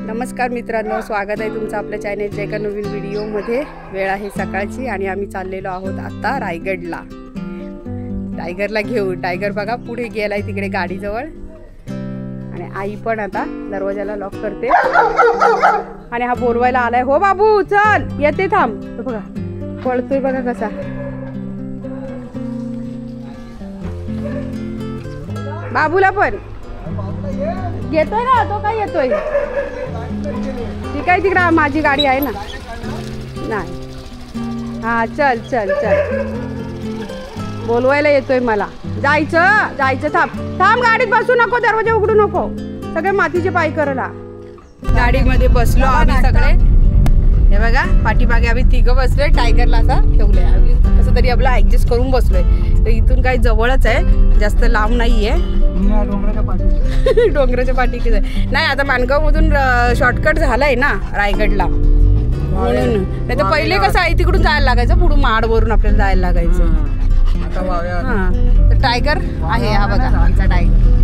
नमस्कार मित्रांनो, स्वागत आहे तुमचं आपल्या चॅनलच्या एका नवीन व्हिडिओमध्ये। वेळ आहे सकाळची आणि आम्ही चाललेलो आहोत आता रायगडला। टायगरला घेऊन। टायगर बघा पुढे गेलाय तिकडे गाडीजवळ आणि आई पण आता दरवाजाला लॉक करते आणि हा बोलवायला आलाय। हो बाबू चल येते, थांब। तो बघा पळतोय बघा कसा। बाबूला पण येतोय ना, तो काय येतोय? ठीक आहे, तिकडे माझी गाडी आहे ना। नाही हा चल चल चल, बोलवायला येतोय मला। जायचं जायचं, थांब थांब, गाडीत बसू नको, दरवाजा उघडू नको, सगळे मातीचे पाय करला। गाडीमध्ये बसलो आम्ही सगळे, हे बघा पाठीमागे आम्ही तिघं बसलोय। टायगरला असा ठेवलंय आम्ही, कसं तरी आपला ऍडजस्ट करून बसलोय। तर इथून काही जवळच आहे, जास्त लांब नाहीये। डोंगराच्या पाठीची नाही, आता माणगाव मधून शॉर्टकट झालाय ना रायगडला, म्हणून। नाही तर पहिले कसं आहे, तिकडून जायला लागायचं, पुढून माडवरून आपल्याला जायला लागायचं। हा तर टायगर आहे, हा बघा आमचा टायगर।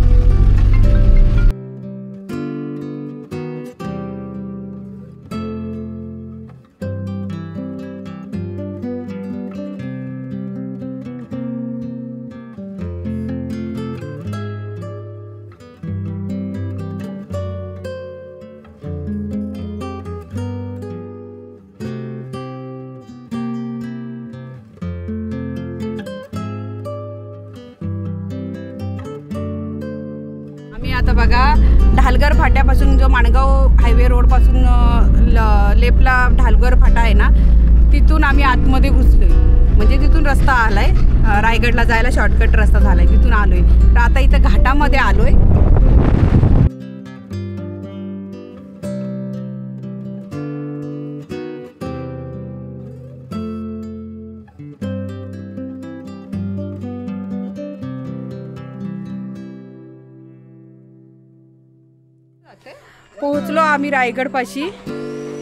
आता बघा ढालगर फाट्यापासून, जो माणगाव हायवे रोड पासून लेपला ढालगर फाटा आहे ना, तिथून आम्ही आतमध्ये घुसलोय। म्हणजे तिथून रस्ता आलाय रायगडला जायला, शॉर्टकट रस्ता झालाय, तिथून आलोय। तर आता इथं घाटामध्ये आलोय। पोहोचलो आम्ही रायगड पाशी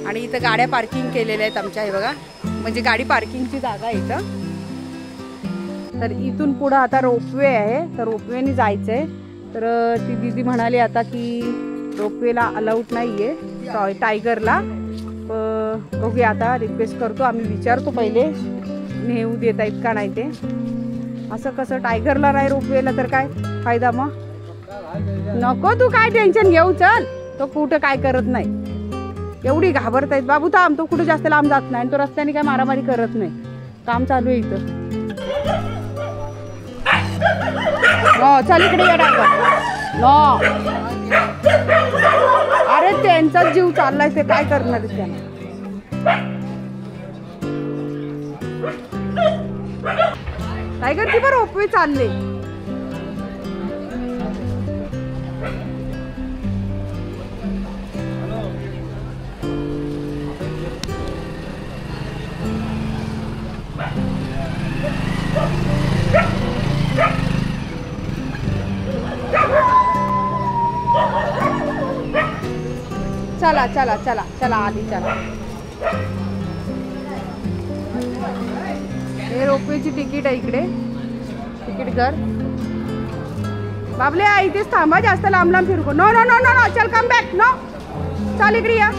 आणि इथं गाड्या पार्किंग केलेल्या आहेत आमच्या, हे बघा, म्हणजे गाडी पार्किंगची जागा आहे इथं। तर इथून पुढं आता रोपवे आहे, तर रोपवेने जायचंय। तर ती दीदी म्हणाली आता की रोपवेला अलाउड नाहीये टायगरला। बघूया, आता रिक्वेस्ट करतो, आम्ही विचारतो पहिले नेऊ देत आहेत का नाही ते। असं कसं टायगरला नाही रोपवेला, तर काय फायदा मग? नको तू काय टेन्शन घेऊ, चल, तो कुठं काय करत नाही। एवढी घाबरतायत बाबू, थांब, तो कुठं जास्त लांब जात नाही, तो रस्त्याने काय मारामारी करत नाही। काम चालू आहे इथं। हो चल इकडे या टायगर। नो अरे त्यांचा जीव चाललाय, ते काय करणार त्यांना? टायगर ती बरं रोपवे चालले। चला चला चला चला, आली चला। हे रोपवेची तिकीट आहे इकडे, तिकीट कर बाबले, इथेच थांबा, जास्त लांब लांब फिरू। No no no no no, चल कम बॅक, नो चल इकडे या।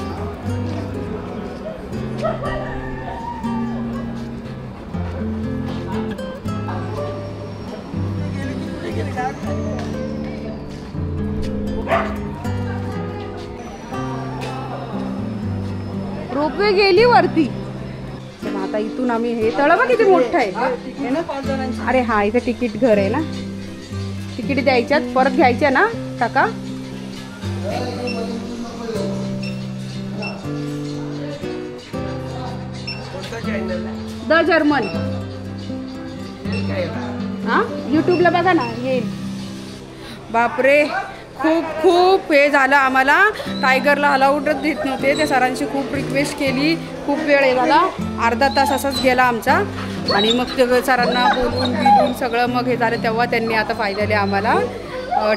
रोपवे गेली वरती। आता इथून आम्ही, हे तळ बघ किती मोठं आहे ना। अरे हा, इथे तिकीट घर आहे ना, तिकीट द्यायच्यात, परत घ्यायच्या ना काका। द जर्मन, हा यूट्यूबला बघा ना, येईल। बापरे, खूप खूप हे झालं आम्हाला, टायगरला अलाउडच देत नव्हते। त्या सरांची खूप रिक्वेस्ट केली, खूप वेळ हे झाला, अर्धा तास असाच गेला आमचा। आणि मग ते सरांना बोलून बिलून सगळं मग हे झालं, तेव्हा त्यांनी आता फायनली आम्हाला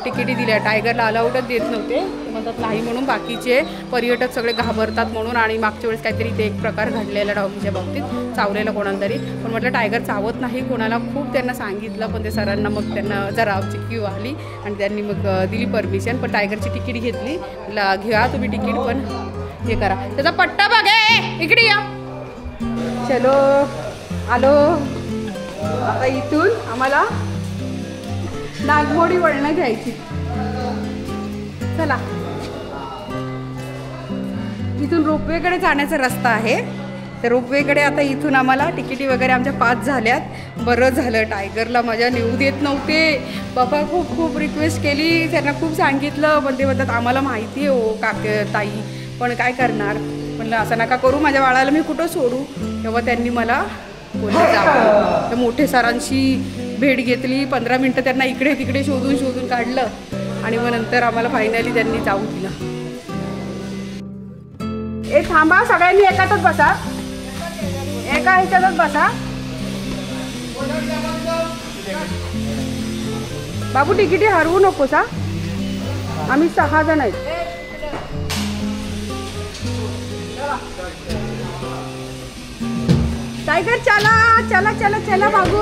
तिकिटी दिल्या. टायगरला अलाउडच देत नव्हते, म्हणतात नाही म्हणून. बाकीचे पर्यटक सगळे घाबरतात म्हणून. आणि मागच्या वेळेस काहीतरी ते एक प्रकार घडलेला डॉगीच्या बाबतीत, चावलेला कोणाला तरी. पण म्हटलं टायगर चावत नाही कोणाला. खूप त्यांना सांगितलं, पण ते सरांना मग त्यांना जरा आमची क्यू आली आणि त्यांनी मग दिली परमिशन. पण टायगरची तिकीट घेतली. घ्या तुम्ही तिकीट, पण हे करा. त्याचा पट्टा बघा, इकडे या. चलो आलो. आता इथून आम्हाला नागमोडी वळणं घ्यायची. चला, इथून रोपवेकडे जाण्याचा रस्ता आहे. तर रोपवेकडे आता इथून आम्हाला तिकिटी वगैरे आमच्या 5 झाल्यात. बरं झालं, टायगरला मजा नेऊ देत नव्हते. बाबा खूप खूप रिक्वेस्ट केली, त्यांना खूप सांगितलं, पण ते म्हणतात आम्हाला माहिती आहे हो ताई, पण काय करणार. म्हणलं असं नका करू, माझ्या बाळाला मी कुठं सोडू. तेव्हा त्यांनी मला बोलले जावं. तर मोठे सरांशी भेट घेतली. 15 मिनटं त्यांना इकडे तिकडे शोधून काढलं आणि मग नंतर आम्हाला फायनली त्यांनी जाऊ दिलं. थांबा, सगळ्यांनी एकातच बसा, एका ह्याच्यातच बसा. बाबू तिकिटी हरवू नकोस हा. आम्ही 6 जण आहेत. टायगर चला चला चला चला बाबू.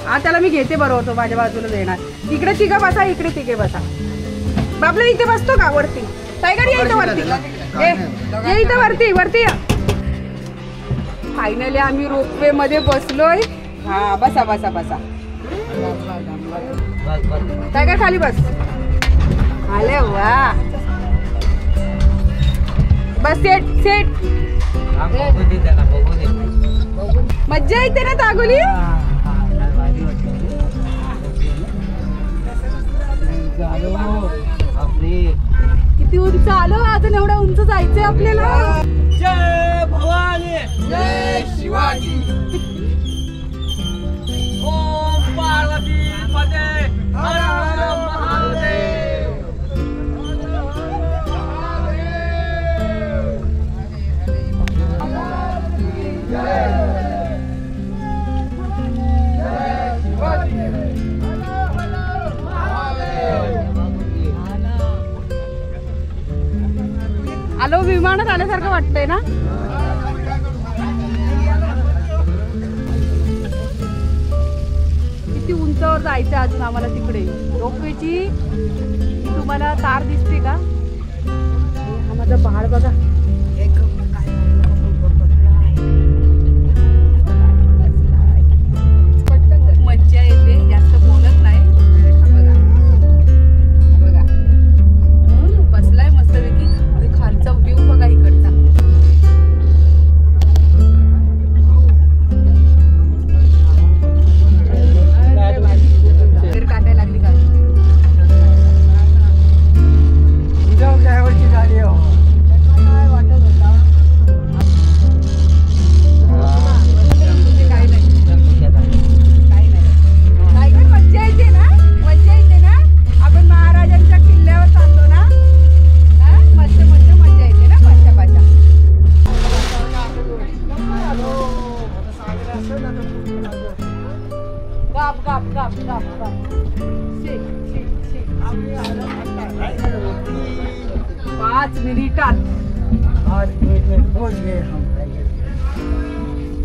हा त्याला मी घेते, बरोबर तो माझ्या बाजूला देणार. इकडे तिघं बसा, इकडे तिघे बसा. बाबला इथे बसतो का वरती? टायगर या इथं वरती, ये इथं वरती वरती या. फायनली आम्ही रोपवे मध्ये बसलोय. हा बसा बसा बसा. टायगर खाली बस. आले वा, बस सेट सेट. मज्जा येते ना तागोली. किती उंच आलो, अजून एवढा उंच जायचंय आपल्याला. जय भवानी, जय शिवाजी, ओम पार्वती पते, हर हर महादेव. आलो, विमानात आल्यासारखं वाटतंय ना. किती उंचावर जायचं अजून आम्हाला तिकडे. रोपवेची तुम्हाला तार दिसते का? हा माझा बाळ बघा. मज्जा येते, जास्त बोलत नाही. बघा बघा, बसलाय मस्तपैकी. आणि खालचा व्ह्यू बघा इकडचा. काटायला लागली का? ड्रायव्हरची गाडी हो. काय वाटत होता? काय नाही काय नाही. टायगर मज्जा येते ना, मज्जा येते ना. आपण महाराजांच्या किल्ल्यावर चाललो ना. मस्त मस्त मज्जा येते ना. Pasha Pasha gap gap gap gap gap. 5 मिनिटात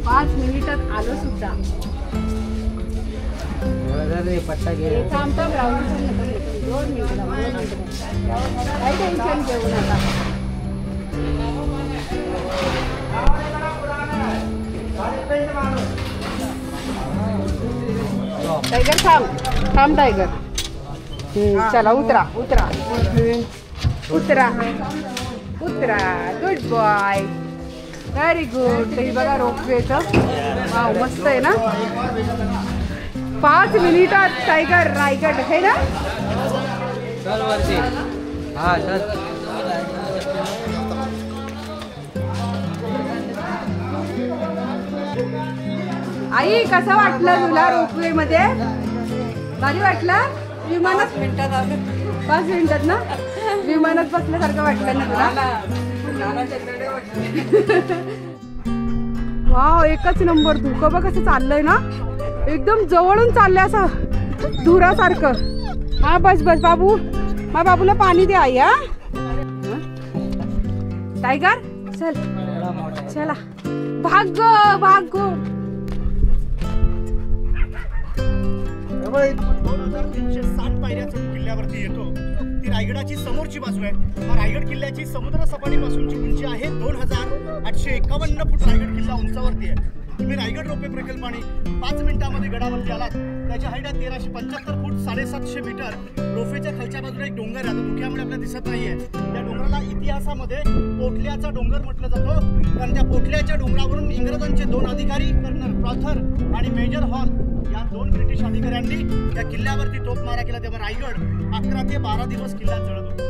5 मिनिटात आलो सुद्धा. पट्टा घे. थांब थांब, राहून 2 मिनिटं. काही टेन्शन घेऊ नका. टायगर थांब थांब टायगर. चला उतरा उतरा उतरा उतरा. Good boy, very good. हे बघा रोपवेचं. वाव मस्त आहे ना. 5 मिनिटात टायगर रायगड आहे ना. चल वरती. हा चल. आई कसं वाटलं तुला रोपवे मध्ये? भारी वाटलं? विमानात 5 मिनिटात ना विमानात बसल्यासारखं वाटलं ना तुला? वाव, एकच नंबर. धुकं बघ कसं चाललंय ना, एकदम जवळून चाललंय असं धुरासारखं. हा बस बस बाबू, मा बाबूला पाणी दे आई. हा टायगर चल चला, भाग गो भाग गो. 2360 पायऱ्या चढून किल्ल्यावरती येतो. ती रायगडाची समोरची बाजू आहे. रायगड किल्ल्याची समुद्र सपाटीपासूनची उंची आहे 2851 फूट. रायगड किल्ला उंचावरती आहे. तुम्ही रायगड रोपवे प्रकल्पाने 5 मिनिटांमध्ये गडावरती आलात. त्याची हाईट आहे 1375 फूट 750 मीटर. रोपवेच्या खालच्या बाजूला एक डोंगर आहे, तो धुक्यामुळे आपल्याला दिसत नाहीये. त्या डोंगराला इतिहासामध्ये पोटल्याचा डोंगर म्हटलं जातं, कारण त्या पोटल्याच्या डोंगरावरून इंग्रजांचे 2 अधिकारी कर्नल प्रॉथर आणि मेजर हॉल या 2 ब्रिटिश अधिकाऱ्यांनी त्या किल्ल्यावरती तोफमारा केला. तेव्हा रायगड 11 ते 12 दिवस किल्ला जळत होता.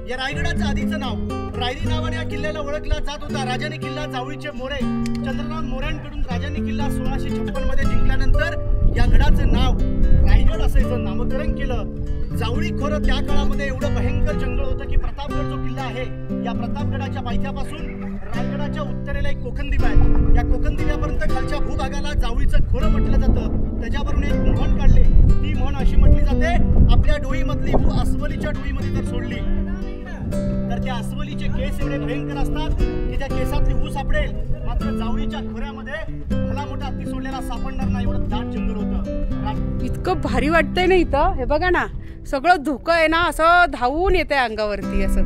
या रायगडाचं आधीचं नाव रायरी नावाने या किल्ल्याला ओळखला जात होता. राजाने किल्ला जावळीचे मोरे चंद्रनाथ मोऱ्यांकडून राजाने किल्ला 1656 मध्ये जिंकल्यानंतर या गडाचं नाव रायगड असं नामकरण केलं. जावळी खोरं त्या काळामध्ये एवढं भयंकर जंगल होतं की प्रतापगड जो किल्ला आहे, या प्रतापगडाच्या पायथ्यापासून रायगडाच्या उत्तरेला एक कोकणदिवा आहे. या कोकणदिव्यापर्यंत खालच्या भूभागाला जावळीचं खोरं म्हटलं जातं. त्याच्यावरून एक म्हण काढली. ती म्हण अशी म्हटली जाते, आपल्या डोईमधली अस्वलीच्या डोईमध्ये जर सोडली तर त्या अस्वलीचे केस एवढे भयंकर असतात की त्या केसातली ऊस सापडेल, मात्र जावळीच्या खोऱ्यामध्ये भला मोठा हत्ती सोडलेला सापडणार नाही, एवढं दाट जंगल होतं. इतकं भारी वाटतंय ना इथं. हे बघा ना, सगळं धुकं आहे ना, असं धावून येतंय अंगावरती, असं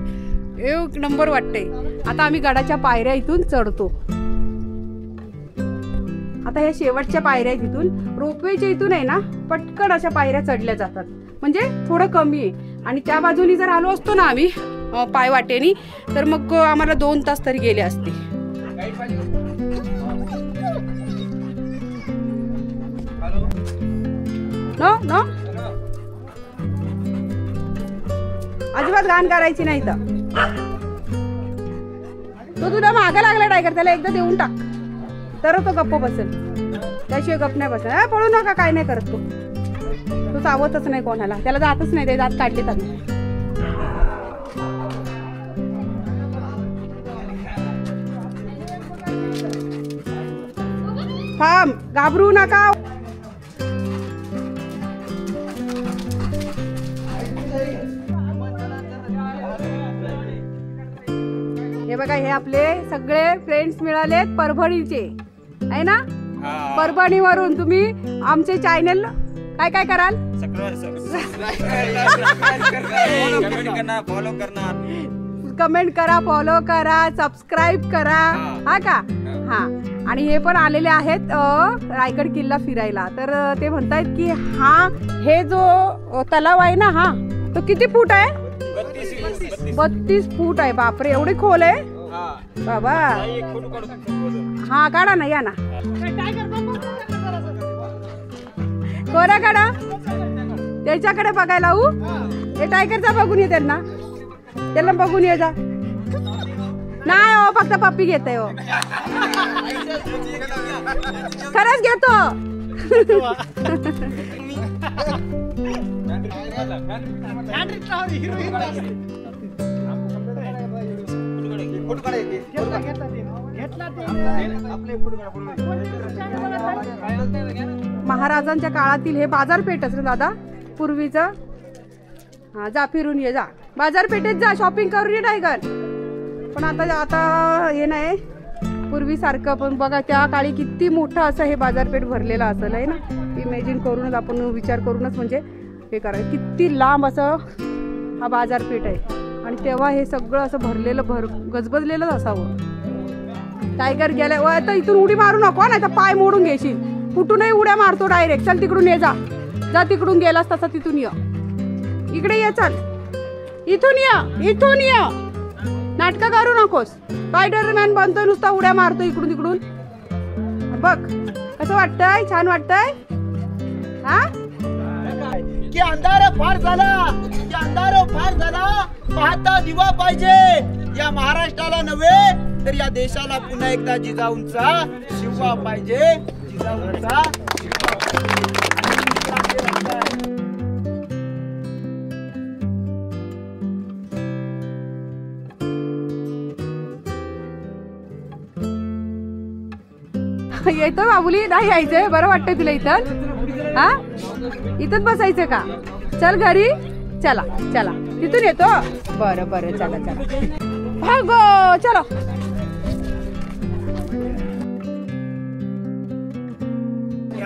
एक नंबर वाटतंय. आता आम्ही गडाच्या पायऱ्या इथून चढतो. आता ह्या शेवटच्या पायऱ्या इथून रोपवेच्या इथून आहे ना, पटकन अशा पायऱ्या चढल्या जातात, म्हणजे थोडं कमी आहे. आणि त्या बाजूनी जर आलो असतो ना आम्ही पायवाटेनी, तर मग आम्हाला 2 तास तरी गेले असते. नो नो अजिबात घाण करायची नाही. तो तुला मागा लागला टायगर, त्याला एकदा देऊन टाक तर तो गप्प बसेल, त्याशिवाय गप्प नाही बसेल. पळू नका, काय नाही करत तो चावतच नाही कोणाला, त्याला जातच नाही, ते दात काढले त्यांनी. थांब, घाबरू नका. हे बघा, हे आपले सगळे फ्रेंड्स मिळालेत परभणीचे, आहे ना. परभणीवरून तुम्ही आमचे चॅनल काय काय कराल? कमेंट करा, फॉलो करा, सबस्क्राईब करा, हा का. हा, आणि हे पण आलेले आहेत रायगड किल्ला फिरायला. तर ते म्हणतायत की हे जो तलाव आहे ना, हा तो किती फूट आहे? 32 फूट आहे. बापरे, एवढी खोल आहे बाबा. हा काढा ना, या ना, कोरा काढा, त्याच्याकडे बघायला. हे टायगरचा बघून ये, त्याला बघून ये जा. नाही हो, फक्त पप्पी घेते हो, खरंच घेतो. महाराजांच्या काळातील हे बाजारपेठच ना दादा, पूर्वीचं. हा, जा फिरून ये, जा बाजारपेठेत जा, शॉपिंग करून ये टायगर. पण आता हे नाही पूर्वीसारखं. पण बघा, त्या काळी किती मोठं असं हे बाजारपेठ भरलेलं असेल, आहे ना. इमॅजिन करूनच आपण विचार करूनच म्हणजे हे करायचं, किती लांब असं हा बाजारपेठ आहे. आणि तेव्हा हे सगळं असं भरलेलं गजबजलेलंच असावं. टायगर गेलाय. आता इथून उडी मारू नको, नाही तर पाय मोडून घेशील. कुठूनही उड्या मारतो डायरेक्ट. चल तिकडून ये, जा तिकडून गेलास तसा तिथून ये, इकडे ये, चल इथून ये. नाटकं करू नकोस. स्पायडरमॅन बनतोय, नुसता उड्या मारतो इकडून तिकडून. बघ कसं वाटतंय, छान वाटतंय. हा, की अंधार फार झाला, पाहता दिवा पाहिजे. या महाराष्ट्राला नव्हे तर या देशाला पुन्हा एकदा जिजाऊंचा शिवा पाहिजे. जिजाऊंचा येतो बाबुली. नाही यायचंय, बरं वाटतंय तुला इथं? हा, इथंच बसायचं का? चल घरी चला चला तिथून येतो बरं बरं चला चला भागो चलो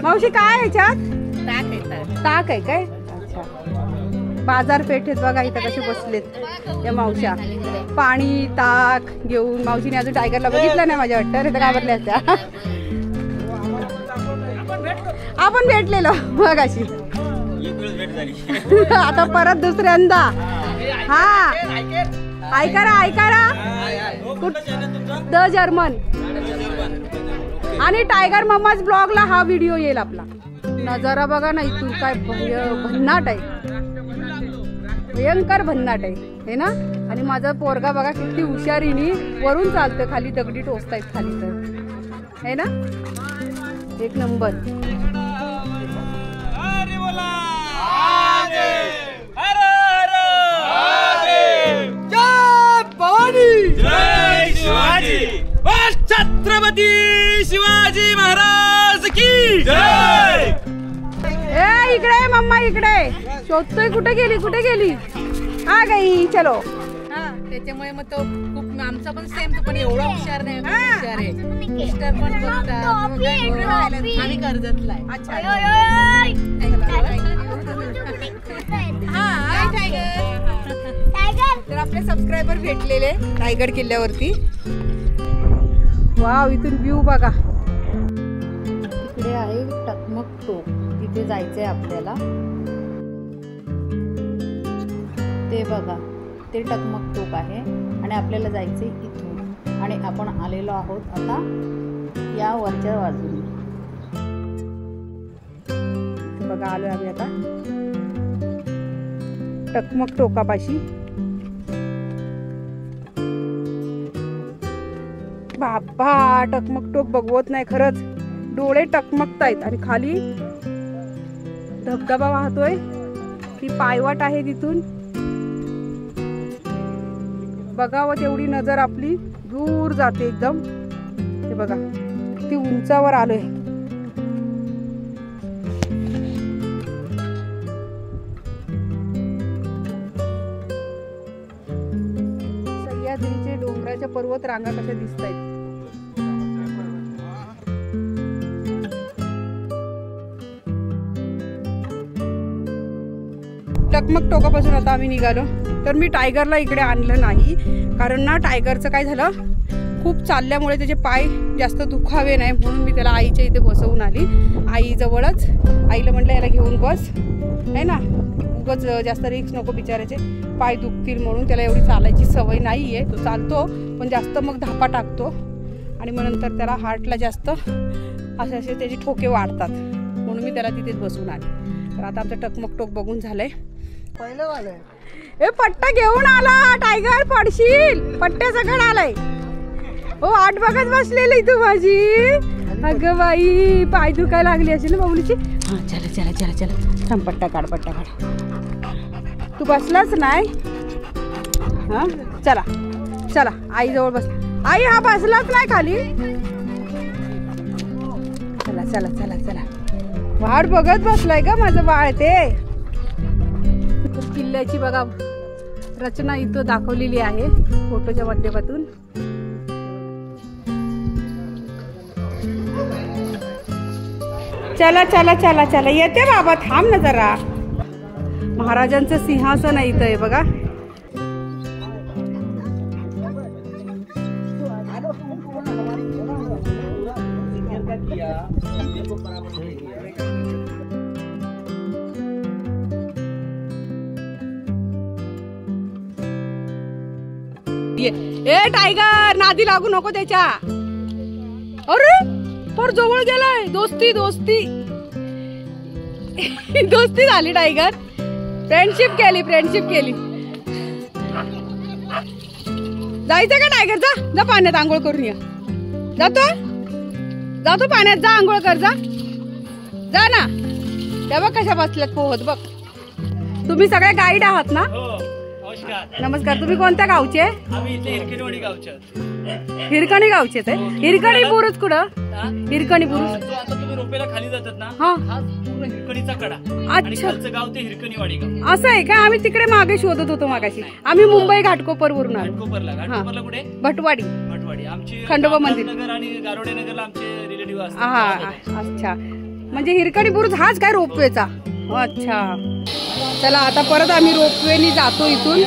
मावशी काय ह्याच्यात ताक आहे काय अच्छा बाजारपेठेत बघा इथं कसे बसलेत या मावश्या पाणी ताक घेऊन मावशीने अजून टायगरला बघितलं नाही माझ्या वाटतं नाही तर घाबरल्या असत्या आपण भेटलेलो बघ अशी आता परत दुसऱ्यांदा हा ऐका द जर्मन आणि टायगर मम्माज ब्लॉगला हा व्हिडिओ येईल आपला नजारा बघा ना इथून काय भन्नाट आहे भयंकर भन्नाट आहे हे ना आणि माझा पोरगा बघा किती हुशारीने वरून चालतं खाली दगडी टोचतायत खाली तर है ना एक नंबर छत्रपती शिवाजी महाराज की जय. ए इकडे मम्मा इकडे शोधतोय कुठे गेली आ गई चलो त्याच्यामुळे मग तो खूप आमचा पण सेम तो पण एवढा हुशार नाही हुशार आहे मिस्टर पण बघतात आम्ही कर्जतला आहे तर आपले सबस्क्रायबर भेटलेले रायगड किल्ल्यावरती वाव इथून व्ह्यू बघा तिकडे आहे टकमक टोक तिथे जायचंय आपल्याला ते बघा ते टकमक टोक आहे आणि आपल्याला जायचंय इथून आणि आपण आलेलो आहोत आता या वरच्या बाजूने बघा आलोय आम्ही आता टकमक टोकापाशी बाबा टकमक टोक बघवत नाही खरंच डोळे टकमकतायत आणि खाली धबधबा वाहतोय ती पायवाट आहे तिथून बघावं तेवढी नजर आपली दूर जाते एकदम हे बघा ती उंचावर आलोय सह्याद्रीचे डोंगराच्या पर्वत रांगा कशा दिसत आहेत टकमक टोकापासून आता आम्ही निघालो तर मी टायगरला इकडे आणलं नाही कारण ना टायगरचं काय झालं खूप चालल्यामुळे त्याचे पाय जास्त दुखावे नाही म्हणून मी त्याला आईच्या इथे बसवून आली आईजवळच आईला म्हटलं याला घेऊन बस आहे ना उगाच जास्त रिक्स नको बिचारायचे पाय दुखतील म्हणून त्याला एवढी चालायची सवय नाही आहे तो चालतो पण जास्त मग धापा टाकतो आणि मग नंतर त्याला हार्टला जास्त असे त्याचे ठोके वाढतात म्हणून मी त्याला तिथेच बसवून आले तर आता आमचं टकमक टोक बघून झालंय पहिलं वाले ए पट्टा घेऊन आला टायगर पडशील पट्ट्या सगळं आलाय हो वाट बघत बसलेली तू माझी अगं बाई पाय दुखायला लागली असेल ना बाबुलीची हा चला चला चला चला थांब पट्टा काढ तू बसलाच नाही हा चला चला आई जवळ बस आई हा बसलाच नाही खाली चला चला चला चला वाट बघत बसलाय का माझं बाळ ते किल्ल्याची बघा रचना इथं दाखवलेली आहे फोटोच्या माध्यमातून चला चला चला चला येते बाबा थांब ना जरा महाराजांचं सिंहासन आहे इथं आहे बघा ए टायगर नादी लागू नको त्याच्या अरे पर जवळ गेलाय दोस्ती दोस्ती दोस्ती झाली टायगर फ्रेंडशिप केली जायचं का टायगर जा पाण्यात आंघोळ करून या जातो पाण्यात जा आंघोळ कर जा ना त्या बघ कशा बसल्यात पोहत बघ तुम्ही सगळे गाईड आहात ना नमस्कार तुम्ही कोणत्या गावचे हिरकणी गावचे हिरकणी बुरुज कुठं हिरकणी बुरुज तुम्ही रोपेला खाली जातात ना हा हा पूर्ण हिरकणीचा कडा आणि अच्छा. खालचं गाव ते हिरकणीवाडी गाव. असं आहे का? आम्ही तिकडे मागे शोधत होतो मागाशी. आम्ही मुंबई घाटकोपरवरून आलो. घाटकोपरला कुठे? भटवाडी. भटवाडी. आमची खंडोबा मंदिर. नगर आणि गारोडे नगरला आमचे रिलेटिव्ह हा असतात. अच्छा, म्हणजे हिरकणी बुरुज हाच काय रोपवेचा? अच्छा, चला आता परत आम्ही रोपवेनी जातो इथून.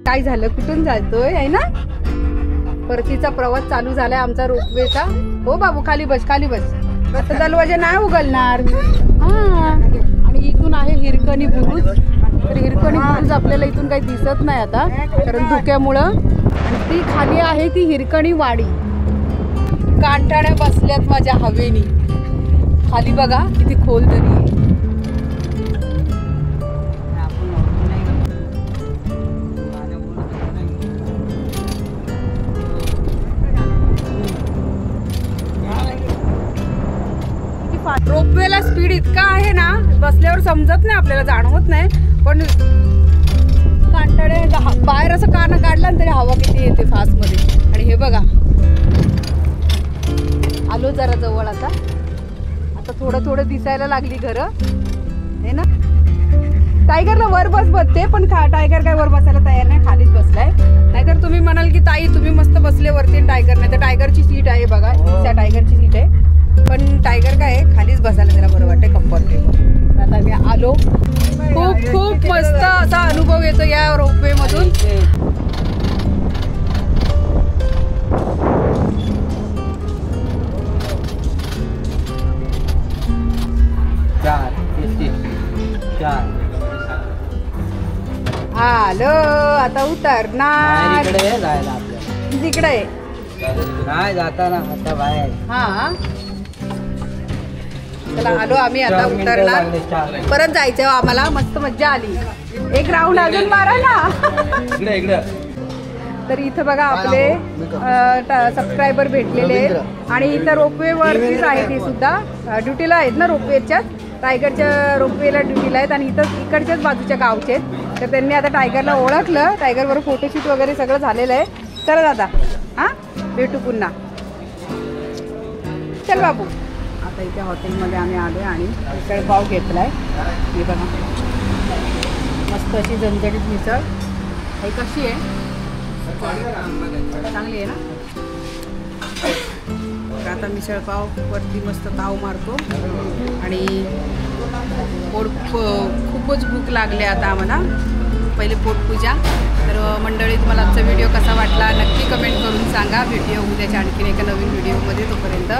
काय झालं? कुठून जातोय आहे ना? परतीचा प्रवास चालू झालाय आमचा रोपवेचा. हो बाबू, खाली बस, खाली बस. आता दरवाजा नाही उघडणार. हा, आणि इथून आहे हिरकणी बुरुज. तर हिरकणी बुरुज आपल्याला इथून काही दिसत नाही आता, कारण धुक्यामुळं. आणि ती खाली आहे ती हिरकणी वाडी. कांटाळ्या बसल्यात माझ्या हवेनी. खाली बघा किती खोल दरी आहे. रोपवेला स्पीड इतका आहे ना, बसल्यावर समजत नाही, आपल्याला जाणवत नाही. पण कांटाळे बाहेर असं काना काढला तरी हवा किती येते फास्ट मध्ये. आणि हे बघा, आलो जरा जवळ. आता आता थोडं थोडं दिसायला लागली घरं, हे ना. टायगरला वर बसते, पण टायगर काय वर बसायला तयार नाही, खालीच बसलाय. नाहीतर तुम्ही म्हणाल की ताई तुम्ही मस्त बसले वरती, टायगर नाही. तर टायगरची सीट आहे बघा, त्या टायगरची सीट आहे. पण टायगर काय आहे, खालीच बसायला त्याला बरं वाटतं, कम्फर्टेबल. आता मी आलो. खूप खूप मस्त असा अनुभव येतो या रोपवे मधून. आलो, आता उतरणार तिकडे नाही जाताना आता बाहेर. हा, चला आलो आम्ही आता उतरणार. परत जायचं आम्हाला. मस्त मज्जा आली. एक राऊंड अजून मारा ना. तर इथं बघा आपले सबस्क्रायबर भेटलेले आहेत. आणि इथं रोपवे वरतीच आहे, ते सुद्धा ड्युटीला आहेत ना रोपवेच्याच. टायगरच्या रोपवेला ड्युटीला आहेत आणि इथं इकडच्याच बाजूच्या गावचे आहेत. तर त्यांनी आता टायगरला ओळखलं. टायगरबरोबर फोटोशूट वगैरे सगळं झालेलं आहे. चला दादा, हां भेटू पुन्हा. चल बाबू. आता इथे हॉटेलमध्ये आम्ही आलो आणि मिसळ पाव घेतलाय. हे बघा, मस्त अशी झणझणीत मिसळ. हे कशी आहे? चांगली आहे ना. आता मिसळ पाव वरती मस्त ताव मारतो. आणि खूपच भूक लागली आता आम्हाला. पहिले पोटपूजा. तर मंडळी, तुम्हाला आजचा व्हिडिओ कसा वाटला नक्की कमेंट करून सांगा. भेटूया उद्याच्या आणखीन एका नवीन व्हिडिओमध्ये. तोपर्यंत